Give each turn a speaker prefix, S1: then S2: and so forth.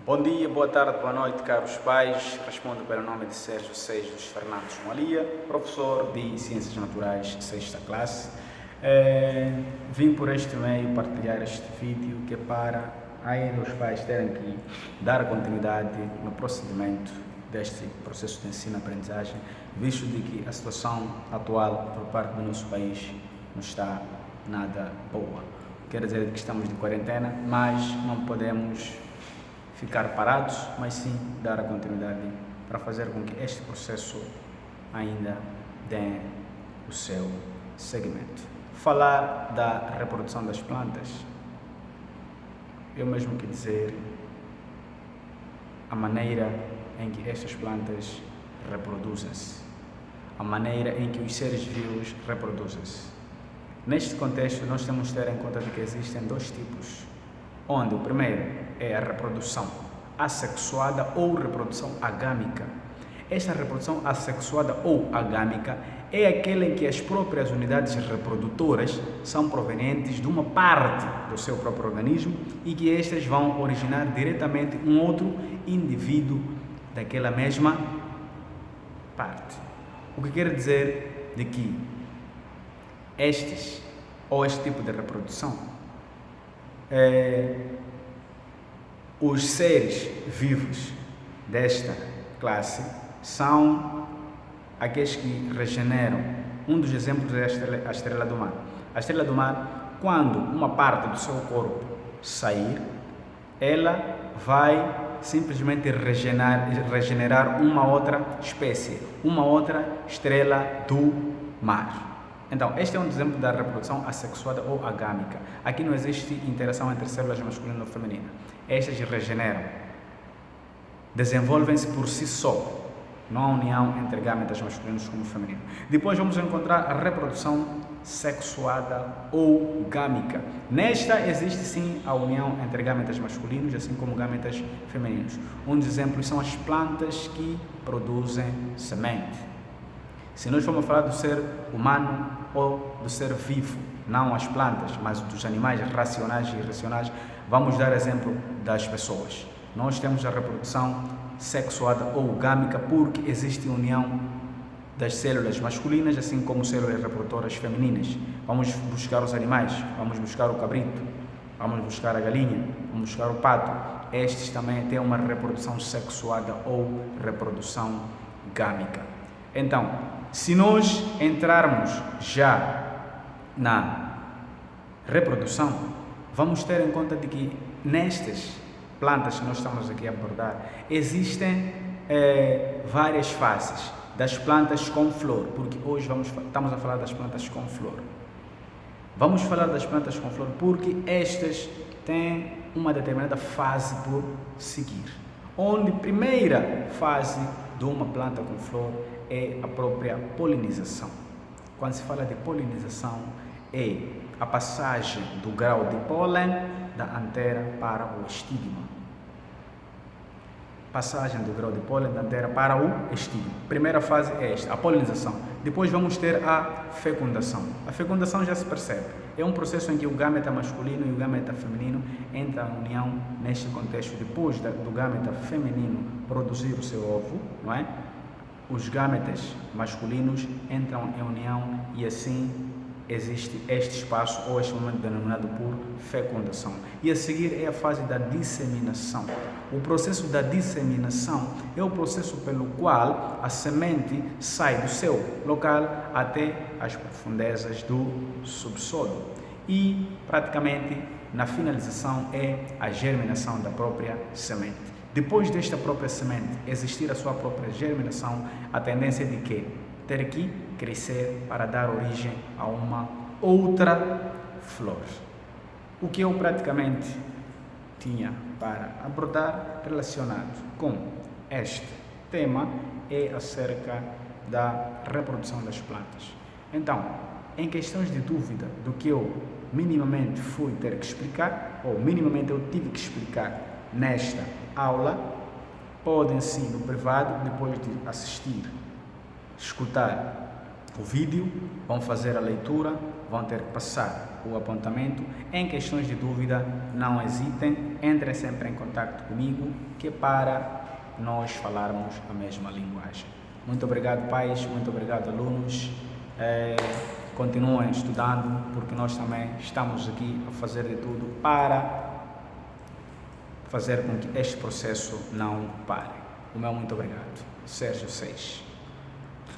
S1: Bom dia, boa tarde, boa noite, caros pais. Respondo pelo nome de Sérgio Seis dos Fernandes Moalia, professor de Ciências Naturais, sexta classe. Vim por este meio partilhar este vídeo que é para ainda os pais terem que dar continuidade no procedimento deste processo de ensino-aprendizagem, visto de que a situação atual por parte do nosso país não está nada boa. Quer dizer que estamos de quarentena, mas não podemos ficar parados, mas sim dar a continuidade para fazer com que este processo ainda dê o seu segmento. Falar da reprodução das plantas, eu mesmo que dizer a maneira em que estas plantas reproduzem-se, a maneira em que os seres vivos reproduzem-se. Neste contexto, nós temos que ter em conta de que existem dois tipos, onde o primeiro é a reprodução assexuada ou reprodução agâmica. Esta reprodução assexuada ou agâmica é aquela em que as próprias unidades reprodutoras são provenientes de uma parte do seu próprio organismo e que estas vão originar diretamente um outro indivíduo daquela mesma parte. O que quer dizer de que este tipo de reprodução, os seres vivos desta classe são aqueles que regeneram. Um dos exemplos é a estrela do mar. A estrela do mar, quando uma parte do seu corpo sair, ela vai simplesmente regenerar uma outra espécie, uma outra estrela do mar. Então, este é um exemplo da reprodução assexuada ou agâmica. Aqui não existe interação entre células masculinas ou femininas. Estas regeneram, desenvolvem-se por si só. Não há união entre gametas masculinos como femininos. Depois vamos encontrar a reprodução sexuada ou gâmica. Nesta existe sim a união entre gametas masculinos, assim como gametas femininos. Um dos exemplos são as plantas que produzem semente. Se nós formos falar do ser humano ou do ser vivo, não as plantas, mas dos animais racionais e irracionais, vamos dar exemplo das pessoas. Nós temos a reprodução sexuada ou gâmica porque existe união das células masculinas, assim como células reprodutoras femininas. Vamos buscar os animais, vamos buscar o cabrito, vamos buscar a galinha, vamos buscar o pato. Estes também têm uma reprodução sexuada ou reprodução gâmica. Então, se nós entrarmos já na reprodução, vamos ter em conta de que nestas plantas que nós estamos aqui a abordar, existem várias fases das plantas com flor, porque hoje estamos a falar das plantas com flor. Vamos falar das plantas com flor porque estas têm uma determinada fase por seguir, onde a primeira fase de uma planta com flor é a própria polinização. Quando se fala de polinização, é a passagem do grau de pólen da antera para o estigma. Passagem do grau de pólen da antera para o estigma. Primeira fase é esta, a polinização. Depois vamos ter a fecundação. A fecundação já se percebe. É um processo em que o gâmeta masculino e o gâmeta feminino entram em união neste contexto. Depois do gâmeta feminino produzir o seu ovo, não é? Os gâmetas masculinos entram em união e assim existe este espaço ou este momento denominado por fecundação. E a seguir é a fase da disseminação. O processo da disseminação é o processo pelo qual a semente sai do seu local até as profundezas do subsolo. E praticamente na finalização é a germinação da própria semente. Depois desta própria semente existir a sua própria germinação, a tendência é de que ter que crescer para dar origem a uma outra flor. O que eu praticamente tinha para abordar relacionado com este tema é acerca da reprodução das plantas. Então, em questões de dúvida do que eu minimamente fui ter que explicar, ou minimamente eu tive que explicar nesta aula, podem sim no privado, depois de assistir, escutar o vídeo, vão fazer a leitura, vão ter que passar o apontamento. Em questões de dúvida, não hesitem, entrem sempre em contato comigo, que é para nós falarmos a mesma linguagem. Muito obrigado, pais, muito obrigado, alunos. Continuem estudando, porque nós também estamos aqui a fazer de tudo para fazer com que este processo não pare. O meu muito obrigado. Sérgio Seix.